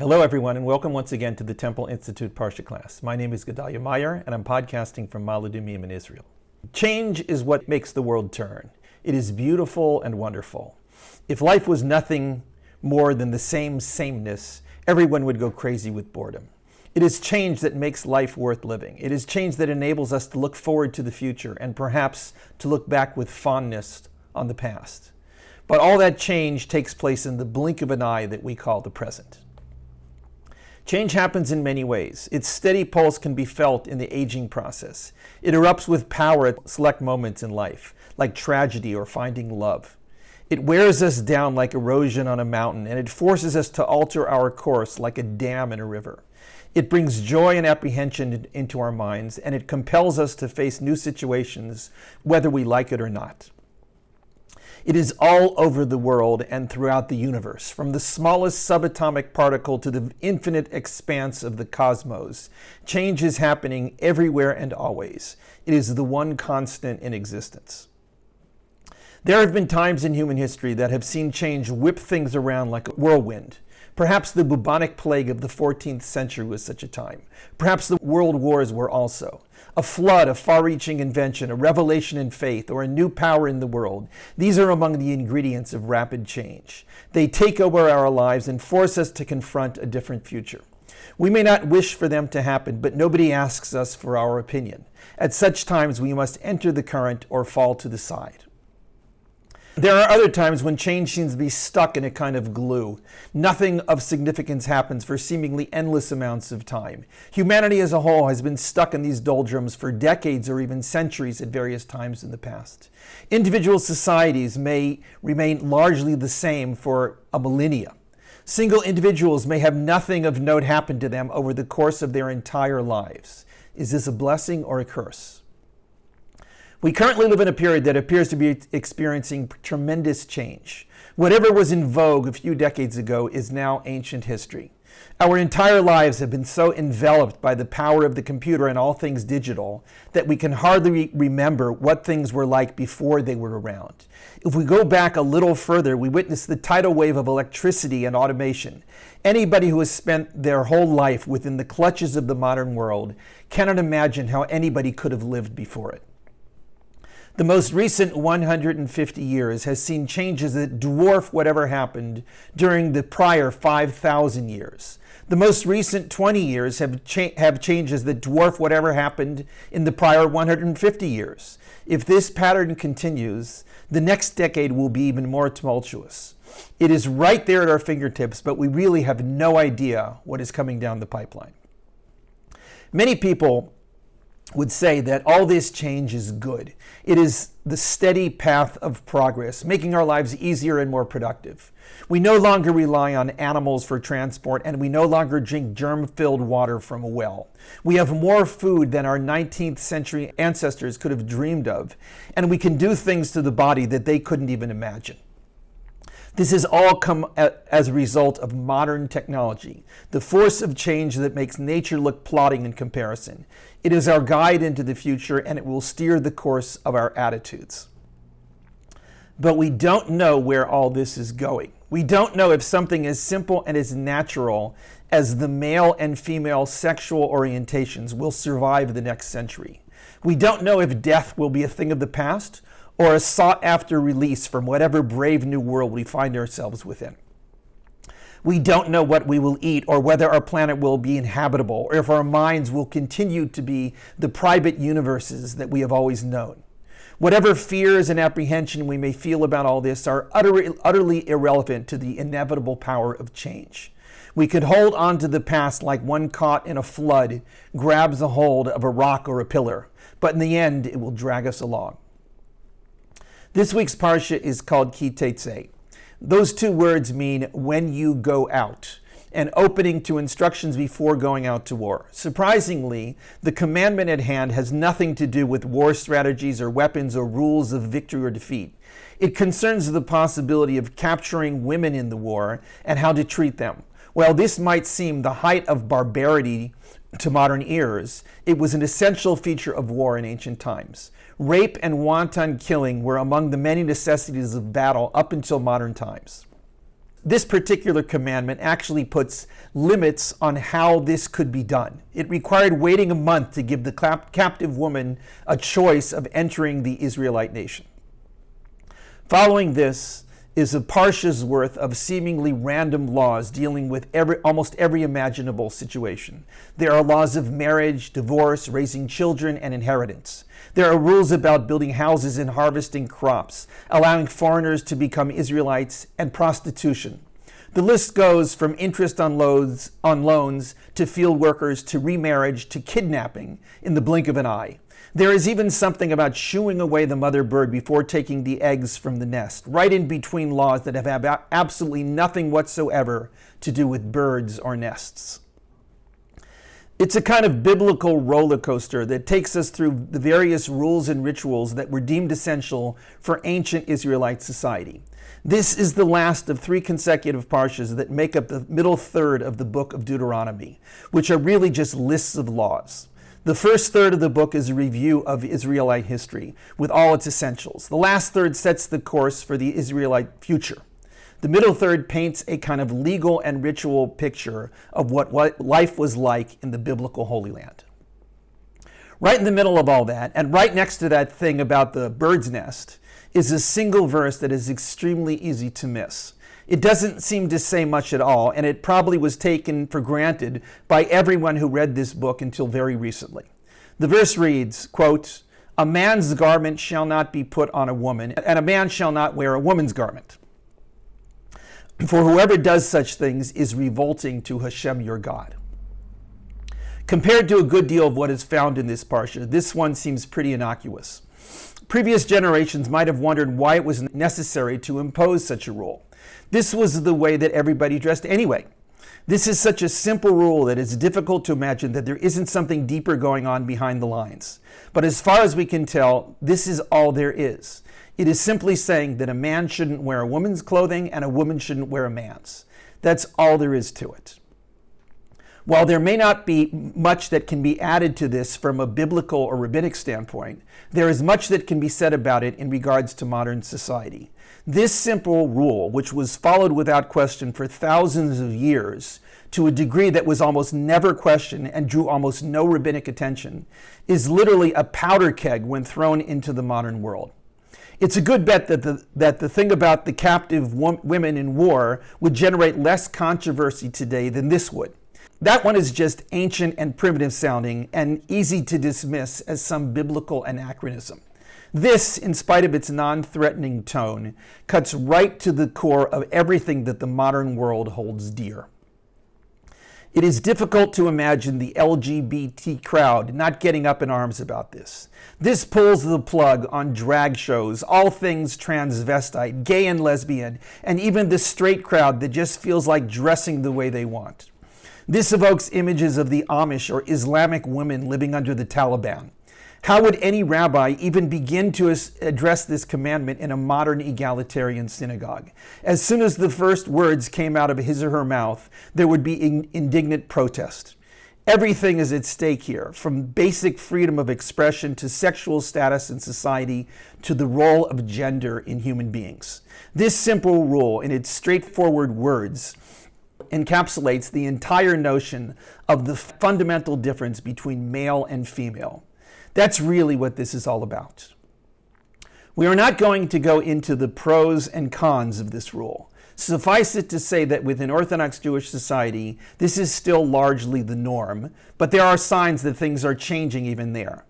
Hello everyone, and welcome once again to the Temple Institute Parsha class. My name is Gedalia Meyer, and I'm podcasting from Ma'ale Adumim in Israel. Change is what makes the world turn. It is beautiful and wonderful. If life was nothing more than the same sameness, everyone would go crazy with boredom. It is change that makes life worth living. It is change that enables us to look forward to the future and perhaps to look back with fondness on the past. But all that change takes place in the blink of an eye that we call the present. Change happens in many ways. Its steady pulse can be felt in the aging process. It erupts with power at select moments in life, like tragedy or finding love. It wears us down like erosion on a mountain, and it forces us to alter our course like a dam in a river. It brings joy and apprehension into our minds, and it compels us to face new situations, whether we like it or not. It is all over the world and throughout the universe, from the smallest subatomic particle to the infinite expanse of the cosmos. Change is happening everywhere and always. It is the one constant in existence. There have been times in human history that have seen change whip things around like a whirlwind. Perhaps the bubonic plague of the 14th century was such a time. Perhaps the world wars were also. A flood, a far-reaching invention, a revelation in faith, or a new power in the world. These are among the ingredients of rapid change. They take over our lives and force us to confront a different future. We may not wish for them to happen, but nobody asks us for our opinion. At such times, we must enter the current or fall to the side. There are other times when change seems to be stuck in a kind of glue. Nothing of significance happens for seemingly endless amounts of time. Humanity as a whole has been stuck in these doldrums for decades or even centuries at various times in the past. Individual societies may remain largely the same for a millennia. Single individuals may have nothing of note happen to them over the course of their entire lives. Is this a blessing or a curse? We currently live in a period that appears to be experiencing tremendous change. Whatever was in vogue a few decades ago is now ancient history. Our entire lives have been so enveloped by the power of the computer and all things digital that we can hardly remember what things were like before they were around. If we go back a little further, we witness the tidal wave of electricity and automation. Anybody who has spent their whole life within the clutches of the modern world cannot imagine how anybody could have lived before it. The most recent 150 years has seen changes that dwarf whatever happened during the prior 5,000 years. The most recent 20 years have changes that dwarf whatever happened in the prior 150 years. If this pattern continues, the next decade will be even more tumultuous. It is right there at our fingertips, but we really have no idea what is coming down the pipeline. Many people would say that all this change is good. It is the steady path of progress, making our lives easier and more productive. We no longer rely on animals for transport, and we no longer drink germ-filled water from a well. We have more food than our 19th century ancestors could have dreamed of, and we can do things to the body that they couldn't even imagine. This has all come as a result of modern technology, the force of change that makes nature look plodding in comparison. It is our guide into the future, and it will steer the course of our attitudes. But we don't know where all this is going. We don't know if something as simple and as natural as the male and female sexual orientations will survive the next century. We don't know if death will be a thing of the past, or a sought-after release from whatever brave new world we find ourselves within. We don't know what we will eat, or whether our planet will be inhabitable, or if our minds will continue to be the private universes that we have always known. Whatever fears and apprehension we may feel about all this are utterly irrelevant to the inevitable power of change. We could hold on to the past like one caught in a flood grabs a hold of a rock or a pillar, but in the end, it will drag us along. This week's Parsha is called Ki Teitzei. Those two words mean when you go out, an opening to instructions before going out to war. Surprisingly, the commandment at hand has nothing to do with war strategies or weapons or rules of victory or defeat. It concerns the possibility of capturing women in the war and how to treat them. While this might seem the height of barbarity to modern ears, it was an essential feature of war in ancient times. Rape and wanton killing were among the many necessities of battle up until modern times. This particular commandment actually puts limits on how this could be done. It required waiting a month to give the captive woman a choice of entering the Israelite nation. Following this is a parsha's worth of seemingly random laws dealing with almost every imaginable situation. There are laws of marriage, divorce, raising children, and inheritance. There are rules about building houses and harvesting crops, allowing foreigners to become Israelites, and prostitution. The list goes from interest on loans to field workers to remarriage to kidnapping in the blink of an eye. There is even something about shooing away the mother bird before taking the eggs from the nest, right in between laws that have absolutely nothing whatsoever to do with birds or nests. It's a kind of biblical roller coaster that takes us through the various rules and rituals that were deemed essential for ancient Israelite society. This is the last of 3 consecutive parshas that make up the middle third of the book of Deuteronomy, which are really just lists of laws. The first third of the book is a review of Israelite history with all its essentials. The last third sets the course for the Israelite future. The middle third paints a kind of legal and ritual picture of what life was like in the biblical Holy Land. Right in the middle of all that, and right next to that thing about the bird's nest, is a single verse that is extremely easy to miss. It doesn't seem to say much at all, and it probably was taken for granted by everyone who read this book until very recently. The verse reads, quote, "A man's garment shall not be put on a woman, and a man shall not wear a woman's garment. For whoever does such things is revolting to HaShem your God." Compared to a good deal of what is found in this parsha, this one seems pretty innocuous. Previous generations might have wondered why it was necessary to impose such a rule. This was the way that everybody dressed anyway. This is such a simple rule that it's difficult to imagine that there isn't something deeper going on behind the lines. But as far as we can tell, this is all there is. It is simply saying that a man shouldn't wear a woman's clothing and a woman shouldn't wear a man's. That's all there is to it. While there may not be much that can be added to this from a biblical or rabbinic standpoint, there is much that can be said about it in regards to modern society. This simple rule, which was followed without question for thousands of years to a degree that was almost never questioned and drew almost no rabbinic attention, is literally a powder keg when thrown into the modern world. It's a good bet that the thing about the captive women in war would generate less controversy today than this would. That one is just ancient and primitive sounding and easy to dismiss as some biblical anachronism. This, in spite of its non-threatening tone, cuts right to the core of everything that the modern world holds dear. It is difficult to imagine the LGBT crowd not getting up in arms about this. This pulls the plug on drag shows, all things transvestite, gay and lesbian, and even the straight crowd that just feels like dressing the way they want. This evokes images of the Amish or Islamic women living under the Taliban. How would any rabbi even begin to address this commandment in a modern egalitarian synagogue? As soon as the first words came out of his or her mouth, there would be indignant protest. Everything is at stake here, from basic freedom of expression to sexual status in society to the role of gender in human beings. This simple rule, in its straightforward words, encapsulates the entire notion of the fundamental difference between male and female. That's really what this is all about. We are not going to go into the pros and cons of this rule. Suffice it to say that within Orthodox Jewish society, this is still largely the norm, but there are signs that things are changing even there.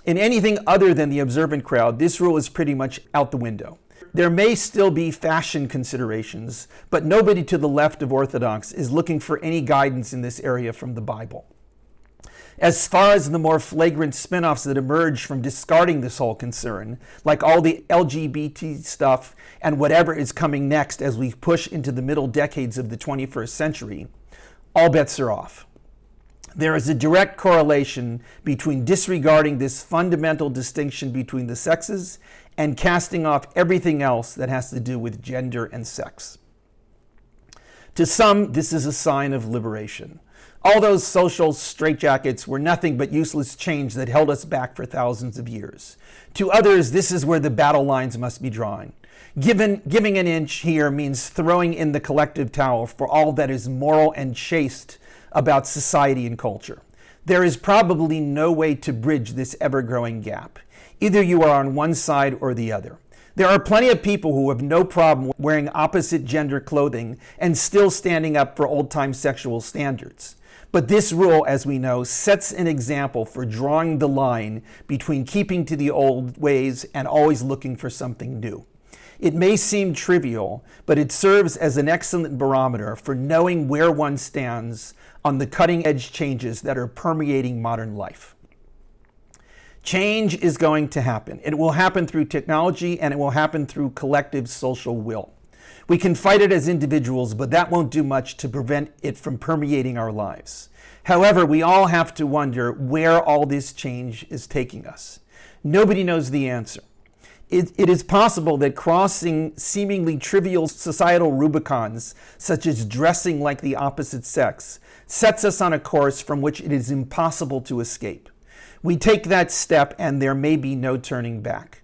In anything other than the observant crowd, this rule is pretty much out the window. There may still be fashion considerations, but nobody to the left of Orthodox is looking for any guidance in this area from the Bible. As far as the more flagrant spin-offs that emerge from discarding this whole concern, like all the LGBT stuff and whatever is coming next as we push into the middle decades of the 21st century, all bets are off. There is a direct correlation between disregarding this fundamental distinction between the sexes and casting off everything else that has to do with gender and sex. To some, this is a sign of liberation. All those social straitjackets were nothing but useless change that held us back for thousands of years. To others, this is where the battle lines must be drawn. Giving an inch here means throwing in the collective towel for all that is moral and chaste about society and culture. There is probably no way to bridge this ever-growing gap. Either you are on one side or the other. There are plenty of people who have no problem wearing opposite gender clothing and still standing up for old-time sexual standards. But this rule, as we know, sets an example for drawing the line between keeping to the old ways and always looking for something new. It may seem trivial, but it serves as an excellent barometer for knowing where one stands on the cutting-edge changes that are permeating modern life. Change is going to happen. It will happen through technology, and it will happen through collective social will. We can fight it as individuals, but that won't do much to prevent it from permeating our lives. However, we all have to wonder where all this change is taking us. Nobody knows the answer. It is possible that crossing seemingly trivial societal Rubicons, such as dressing like the opposite sex, sets us on a course from which it is impossible to escape. We take that step and there may be no turning back.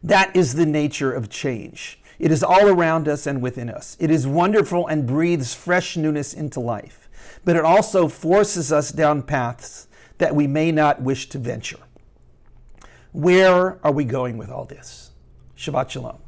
That is the nature of change. It is all around us and within us. It is wonderful and breathes fresh newness into life, but it also forces us down paths that we may not wish to venture. Where are we going with all this? Shabbat Shalom.